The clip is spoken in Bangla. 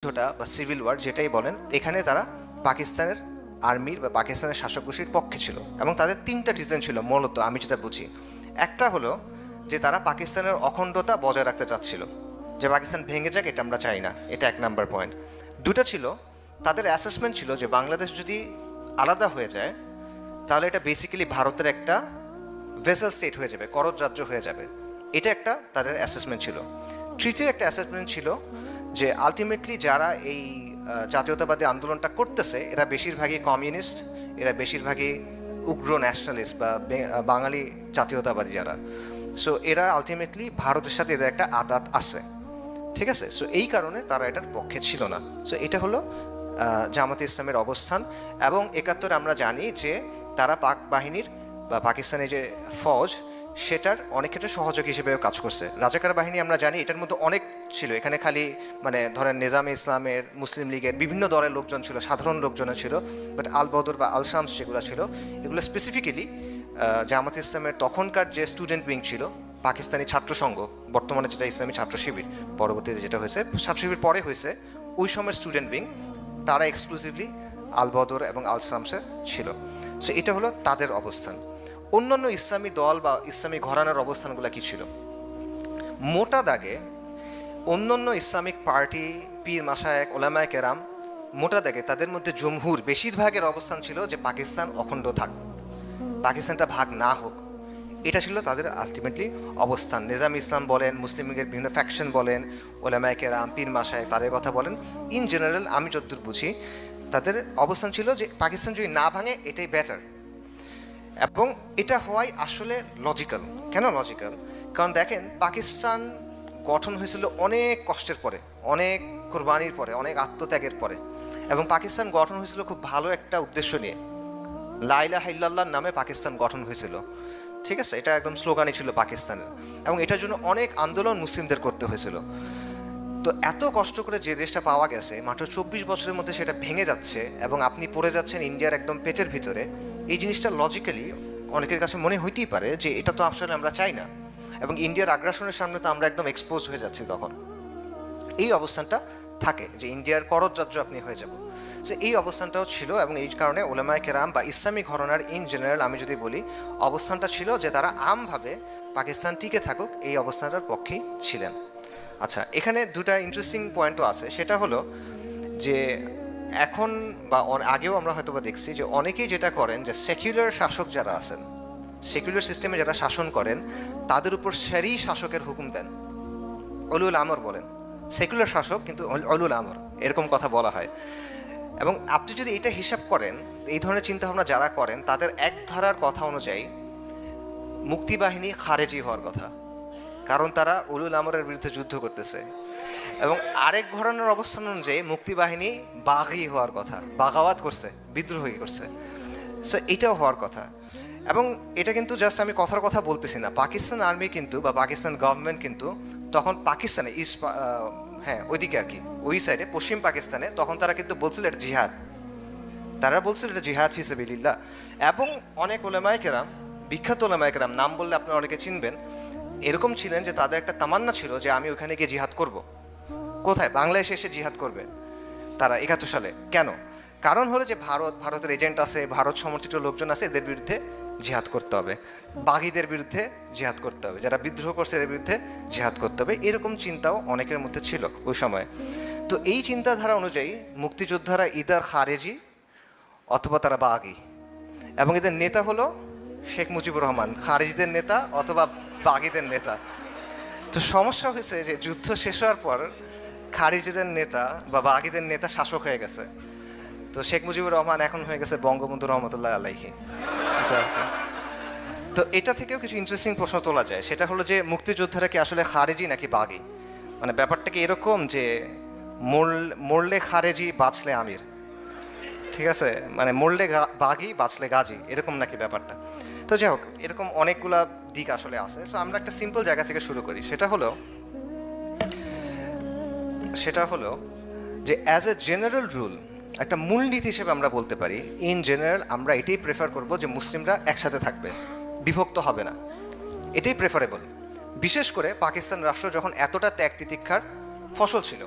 যুদ্ধটা বা সিভিল ওয়ার যেটাই বলেন, এখানে তারা পাকিস্তানের আর্মির বা পাকিস্তানের শাসক গোষ্ঠীর পক্ষে ছিল এবং তাদের তিনটা রিজন ছিল মূলত, আমি যেটা বুঝি। একটা হলো যে তারা পাকিস্তানের অখণ্ডতা বজায় রাখতে চাচ্ছিল, যে পাকিস্তান ভেঙে যাক, এটা আমরা চাই না, এটা এক নাম্বার পয়েন্ট। দুটা ছিল তাদের অ্যাসেসমেন্ট ছিল যে বাংলাদেশ যদি আলাদা হয়ে যায় তাহলে এটা বেসিক্যালি ভারতের একটা ভেসেল স্টেট হয়ে যাবে, করজ রাজ্য হয়ে যাবে। এটা একটা তাদের অ্যাসেসমেন্ট ছিল। তৃতীয় একটা অ্যাসেসমেন্ট ছিল যে আলটিমেটলি যারা এই জাতীয়তাবাদী আন্দোলনটা করতেছে এরা বেশিরভাগই কমিউনিস্ট, এরা বেশিরভাগই উগ্র ন্যাশনালিস্ট বা বাঙালি জাতীয়তাবাদী যারা। সো এরা আলটিমেটলি ভারতের সাথে এদের একটা আতাত আছে, ঠিক আছে। সো এই কারণে তারা এটার পক্ষে ছিল না। সো এটা হলো জামাতে ইসলামের অবস্থান। এবং ৭১ আমরা জানি যে তারা পাক বাহিনীর বা পাকিস্তানের যে ফৌজ সেটার অনেক ক্ষেত্রে সহযোগী হিসেবে কাজ করছে। রাজাকার বাহিনী আমরা জানি এটার মধ্যে অনেক ছিল, এখানে খালি মানে ধরেন নিজামে ইসলামের, মুসলিম লীগের বিভিন্ন দলের লোকজন ছিল, সাধারণ লোকজনও ছিল। বাট আল বদর বা আল শামস যেগুলো ছিল এগুলো স্পেসিফিক্যালি জামাত ইসলামের তখনকার যে স্টুডেন্ট উইং ছিল, পাকিস্তানি ছাত্র সংঘ, বর্তমানে যেটা ইসলামী ছাত্র শিবির, পরবর্তীতে যেটা হয়েছে ছাত্র শিবির পরে হয়েছে, ওই সময়ের স্টুডেন্ট উইং তারা এক্সক্লুসিভলি আল বদর এবং আল শামসে ছিল। সো এটা হলো তাদের অবস্থান। অন্যান্য ইসলামী দল বা ইসলামী ঘরানার অবস্থানগুলো কী ছিল? মোটা দাগে অন্যান্য ইসলামিক পার্টি, পীর মাশায়েখ, ওলামায়ে কেরাম, মোটা দাগে তাদের মধ্যে জমহুর বেশিরভাগের অবস্থান ছিল যে পাকিস্তান অখণ্ড থাক, পাকিস্তানটা ভাগ না হোক, এটা ছিল তাদের আলটিমেটলি অবস্থান। নিজাম ইসলাম বলেন, মুসলিম লীগের বিভিন্ন ফ্যাকশন বলেন, ওলামায়ে কেরাম, পীর মাশায়েখ, তাদের কথা বলেন, ইন জেনারেল আমি যতদূর বুঝি তাদের অবস্থান ছিল যে পাকিস্তান যদি না ভাঙে এটাই বেটার। এবং এটা হওয়াই আসলে লজিক্যাল। কেন লজিক্যাল? কারণ দেখেন, পাকিস্তান গঠন হয়েছিল অনেক কষ্টের পরে, অনেক কোরবানির পরে, অনেক আত্মত্যাগের পরে। এবং পাকিস্তান গঠন হয়েছিল খুব ভালো একটা উদ্দেশ্য নিয়ে, লা ইলাহা ইল্লাল্লাহর নামে পাকিস্তান গঠন হয়েছিল, ঠিক আছে। এটা একদম স্লোগানই ছিল পাকিস্তানের। এবং এটার জন্য অনেক আন্দোলন মুসলিমদের করতে হয়েছিল। তো এত কষ্ট করে যে দেশটা পাওয়া গেছে মাত্র ২৪ বছরের মধ্যে সেটা ভেঙে যাচ্ছে এবং আপনি পড়ে যাচ্ছেন ইন্ডিয়ার একদম পেটের ভিতরে। এই জিনিসটা লজিক্যালি অনেকের কাছে মনে হইতেই পারে যে এটা তো আসলে আমরা চাই না, এবং ইন্ডিয়ার আগ্রাসনের সামনে তো আমরা একদম এক্সপোজ হয়ে যাচ্ছি তখন। এই অবস্থানটা থাকে যে ইন্ডিয়ার করজরাজ্য আপনি হয়ে যাব। সো এই অবস্থানটাও ছিল, এবং এই কারণে ওলামায়ে কেরাম বা ইসলামী ঘরানার ইন জেনারেল আমি যদি বলি অবস্থানটা ছিল যে তারা আমভাবে পাকিস্তান টিকে থাকুক, এই অবস্থানটার পক্ষেই ছিলেন। আচ্ছা, এখানে দুটা ইন্টারেস্টিং পয়েন্টও আছে। সেটা হলো যে এখন বা আগেও আমরা হয়তো বা দেখছি যে অনেকেই যেটা করেন যে সেকুলার শাসক যারা আছেন, সেকুলার সিস্টেমে যারা শাসন করেন তাদের উপর শরী শাসকের হুকুম দেন, উলুল আমর বলেন। সেকুলার শাসক কিন্তু উলুল আমর, এরকম কথা বলা হয়। এবং আপনি যদি এটা হিসাব করেন, এই ধরনের চিন্তাভাবনা যারা করেন তাদের এক ধারার কথা অনুযায়ী মুক্তিবাহিনী খারেজি হওয়ার কথা, কারণ তারা উলুল আমরের বিরুদ্ধে যুদ্ধ করতেছে। এবং আরেক ঘরানার অবস্থান অনুযায়ী মুক্তিবাহিনী বাগি হওয়ার কথা, বাগাওয়াত করছে, বিদ্রোহী করছে। সো এটাও হওয়ার কথা। এবং এটা কিন্তু জাস্ট আমি কথার কথা বলতেছি না, পাকিস্তান আর্মি কিন্তু বা পাকিস্তান গভর্নমেন্ট কিন্তু তখন পাকিস্তানে হ্যাঁ ওইদিকে আর কি, ওই সাইডে পশ্চিম পাকিস্তানে তখন তারা কিন্তু বলছিল এটা জিহাদ, তারা বলছিল এটা জিহাদ ফি সাবিলিল্লাহ। এবং অনেক ওলামায়ে কেরাম, বিখ্যাত ওলামায়ে কেরাম, নাম বললে আপনারা অনেকে চিনবেন, এরকম ছিলেন যে তাদের একটা তামান্না ছিল যে আমি ওখানে গিয়ে জিহাদ করব। কোথায়? বাংলাদেশে এসে জিহাদ করবে তারা ৭১ সালে। কেন? কারণ হলো যে ভারতের এজেন্ট আছে, ভারত সমর্থিত লোকজন আছে, এদের বিরুদ্ধে জিহাদ করতে হবে, বাগিদের বিরুদ্ধে জিহাদ করতে হবে, যারা বিদ্রোহ করছে এদের বিরুদ্ধে জিহাদ করতে হবে, এরকম চিন্তাও অনেকের মধ্যে ছিল ওই সময়। তো এই চিন্তাধারা অনুযায়ী মুক্তিযোদ্ধারা ইদার খারেজি অথবা তারা বাগি, এবং এদের নেতা হলো শেখ মুজিবুর রহমান, খারেজিদের নেতা অথবা বাগিদের নেতা। তো সমস্যা হয়েছে যে যুদ্ধ শেষ হওয়ার পর খারিজিদের নেতা বা বাগিদের নেতা শাসক হয়ে গেছে। তো শেখ মুজিবুর রহমান এখন হয়ে গেছে বঙ্গবন্ধু রহমতুল্লাহ আলাইহি। তো এটা থেকেও কিছু ইন্টারেস্টিং প্রশ্ন তোলা যায়। সেটা হলো যে মুক্তিযোদ্ধারা কি আসলে খারেজি নাকি বাগি? মানে ব্যাপারটা কি এরকম যে মরলে খারেজি বাঁচলে আমির, ঠিক আছে, মানে মরলে বাগি বাঁচলে গাজী, এরকম নাকি ব্যাপারটা? তো যাই হোক, এরকম অনেকগুলা দিক আসলে আছে। সো আমরা একটা সিম্পল জায়গা থেকে শুরু করি। সেটা হলো যে অ্যাজ এ জেনারেল রুল, একটা মূলনীতি হিসেবে আমরা বলতে পারি ইন জেনারেল আমরা এটাই প্রেফার করব যে মুসলিমরা একসাথে থাকবে, বিভক্ত হবে না, এটাই প্রেফারেবল। বিশেষ করে পাকিস্তান রাষ্ট্র যখন এতটা ত্যাগ তিতিক্ষার ফসল ছিল,